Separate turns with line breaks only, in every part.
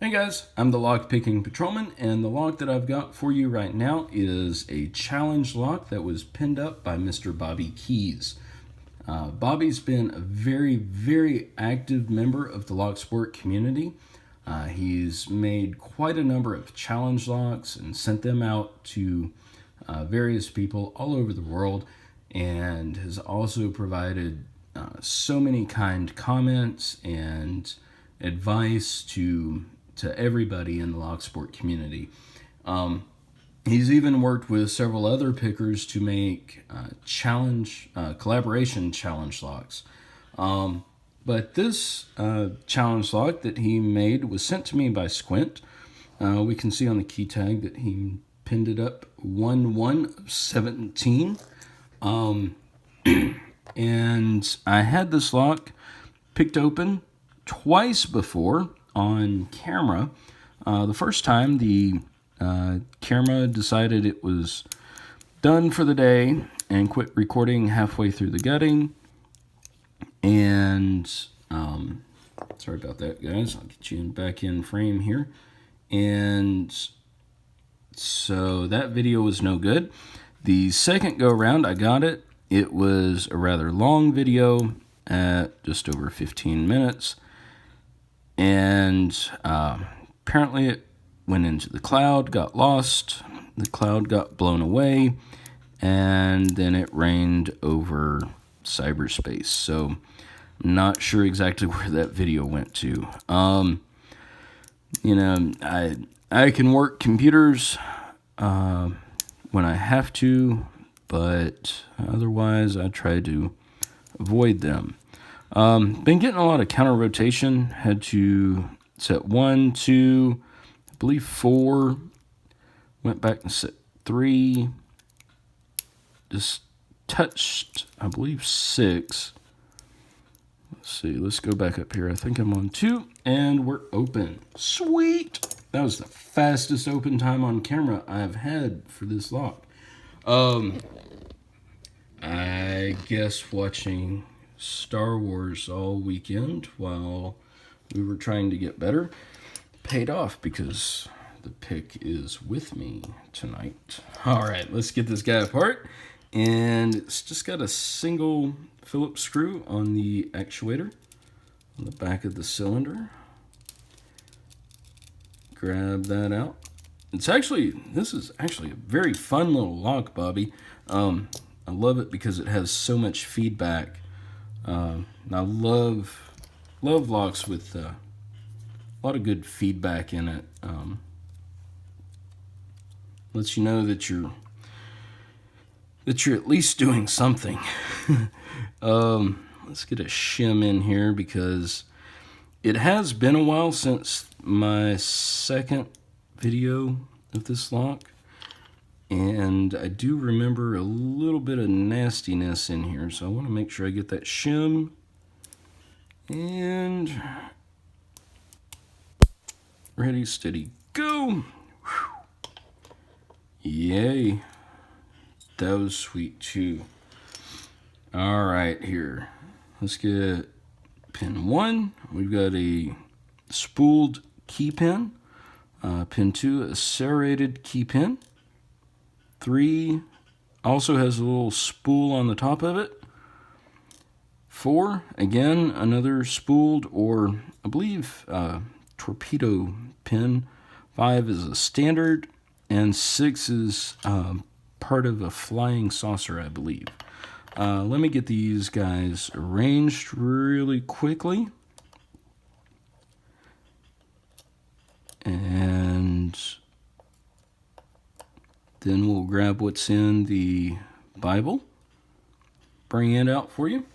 Hey guys, I'm the LockPicking Patrolman, and the lock that I've got for you right now is a challenge lock that was pinned up by Mr. Bobby Keyz. Bobby's been a very active member of the lock sport community. He's made quite a number of challenge locks and sent them out to various people all over the world, and has also provided so many kind comments and advice to everybody in the lock sport community. He's even worked with several other pickers to make collaboration challenge locks. But this challenge lock that he made was sent to me by Squint. We can see on the key tag that he pinned it up 1/1/17. And I had this lock picked open twice before on camera. The first time, the camera decided it was done for the day and quit recording halfway through the gutting. And sorry about that, guys. I'll get you back in frame here. And so that video was no good. The second go around, I got it. It was a rather long video at just over 15 minutes. And apparently it went into the cloud, got lost, the cloud got blown away, and then it rained over cyberspace. So I'm not sure exactly where that video went to. You know, I can work computers when I have to, but otherwise I try to avoid them. Been getting a lot of counter rotation. Had to set 1, 2, I believe 4. Went back and set 3. Just touched, I believe 6. Let's see. Let's go back up here. I think I'm on 2, and we're open. Sweet. That was the fastest open time on camera I've had for this lock. I guess watching Star Wars all weekend while we were trying to get better paid off, because the pick is with me tonight. All right, let's get this guy apart. And it's just got a single Phillips screw on the actuator on the back of the cylinder. Grab that out. This is actually a very fun little lock, Bobby. I love it because it has so much feedback. I love locks with a lot of good feedback in it. Lets you know that you're at least doing something. Let's get a shim in here, because it has been a while since my second video of this lock. And I do remember a little bit of nastiness in here, so I want to make sure I get that shim. And ready, steady, go! Whew. Yay. That was sweet too. Alright, here. Let's get pin 1. We've got a spooled key pin. Pin 2, a serrated key pin. 3 also has a little spool on the top of it. 4, again, another spooled, or I believe torpedo pin. 5 is a standard, and 6 is part of a flying saucer, I believe. Let me get these guys arranged really quickly. And then we'll grab what's in the Bible, bring it out for you.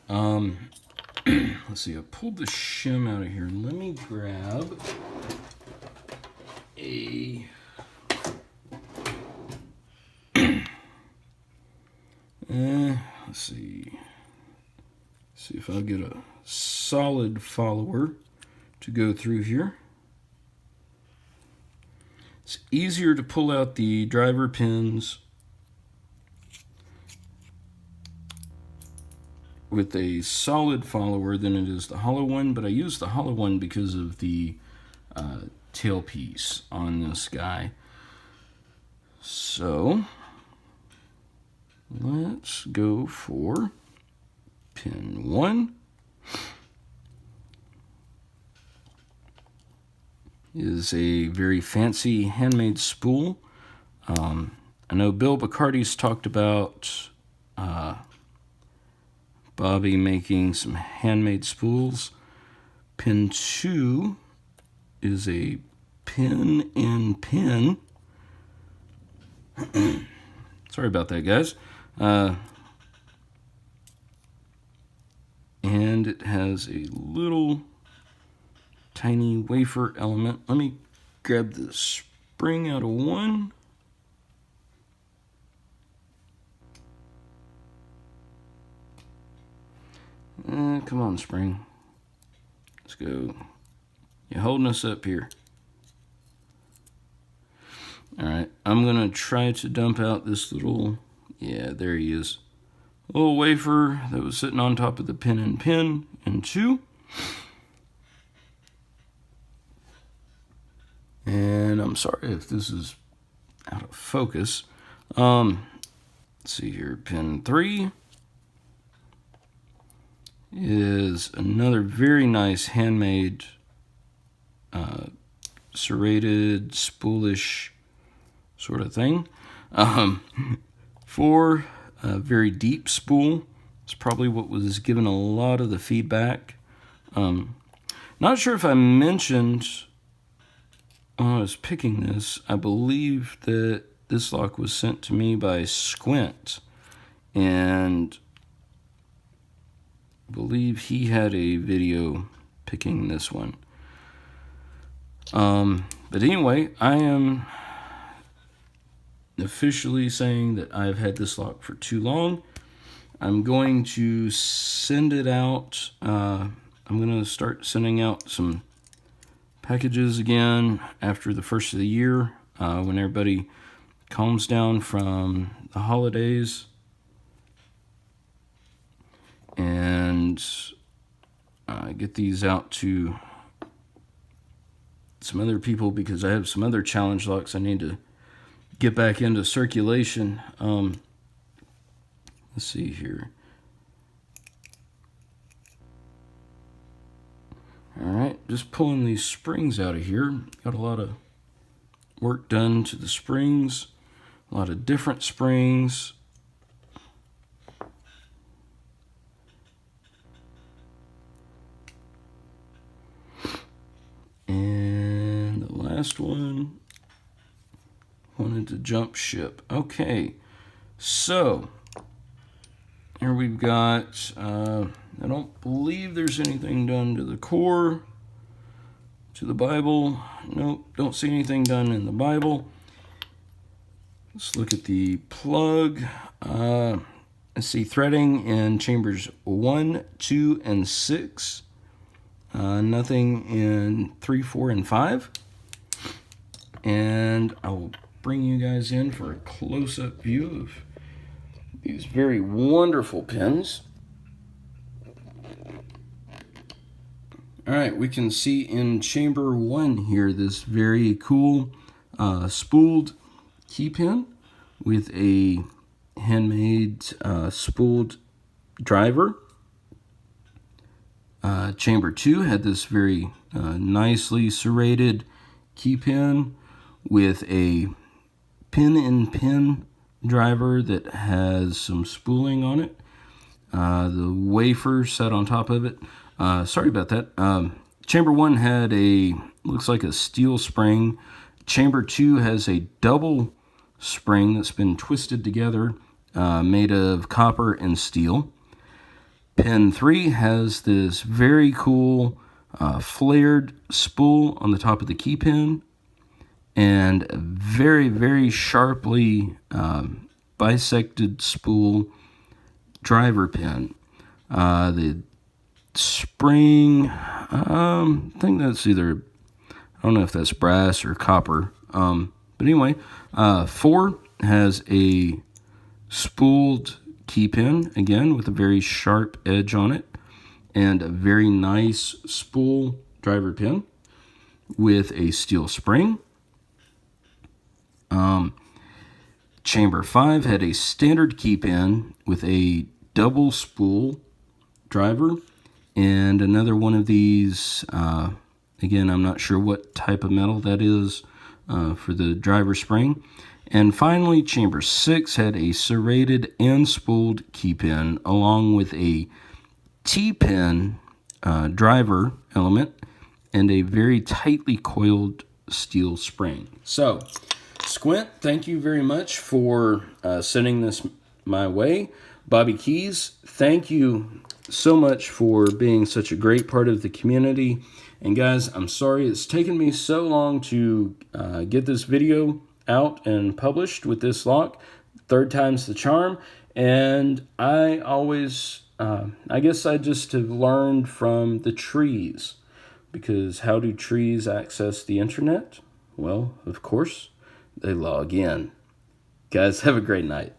Let's see, I pulled the shim out of here. Let me grab a let's see if I'll get a solid follower to go through here. It's easier to pull out the driver pins with a solid follower than it is the hollow one, but I use the hollow one because of the tailpiece on this guy. So let's go for pin 1. Is a very fancy handmade spool. I know Bill Bacardi's talked about Bobby making some handmade spools. Pin 2 is a pin in pin. Sorry about that, guys. And it has a little tiny wafer element. Let me grab the spring out of one. Come on, spring. Let's go. You're holding us up here. Alright, I'm going to try to dump out this little, yeah, there he is. Little wafer that was sitting on top of the pin in 2. And I'm sorry if this is out of focus. Let's see here, pin 3 is another very nice handmade serrated spoolish sort of thing. 4, a very deep spool. It's probably what was given a lot of the feedback. Not sure if I mentioned when I was picking this, I believe that this lock was sent to me by Squint, and I believe he had a video picking this one. But anyway, I am officially saying that I've had this lock for too long. I'm going to send it out. I'm going to start sending out some packages again after the first of the year, when everybody calms down from the holidays, and get these out to some other people, because I have some other challenge locks I need to get back into circulation. Let's see here. Alright, just pulling these springs out of here. Got a lot of work done to the springs. A lot of different springs. And the last one wanted to jump ship. Okay, so here we've got, I don't believe there's anything done to the core, to the Bible. Nope, don't see anything done in the Bible. Let's look at the plug. I see threading in chambers 1, 2, and 6. Nothing in 3, 4, and 5. And I will bring you guys in for a close-up view of these very wonderful pins. Alright, we can see in chamber 1 here this very cool spooled key pin with a handmade spooled driver. Chamber 2 had this very nicely serrated key pin with a pin-in-pin driver that has some spooling on it. The wafer set on top of it. Sorry about that. Chamber 1 had looks like a steel spring. Chamber 2 has a double spring that's been twisted together, made of copper and steel. Pin 3 has this very cool flared spool on the top of the key pin, and a very, very sharply bisected spool driver pin. The spring, I think that's either, I don't know if that's brass or copper. But anyway, 4 has a spooled key pin, again, with a very sharp edge on it, and a very nice spool driver pin. with a steel spring. Chamber 5 had a standard key pin with a double spool driver, and another one of these, again, I'm not sure what type of metal that is, for the driver spring. And finally, chamber 6 had a serrated and spooled key pin along with a T-pin driver element and a very tightly coiled steel spring. So, Squint, thank you very much for sending this my way. Bobby Keyz, thank you so much for being such a great part of the community. And guys, I'm sorry it's taken me so long to get this video out and published with this lock. Third time's the charm. And I always, I guess I just have learned from the trees. Because how do trees access the internet? Well, of course, they log in. Guys, have a great night.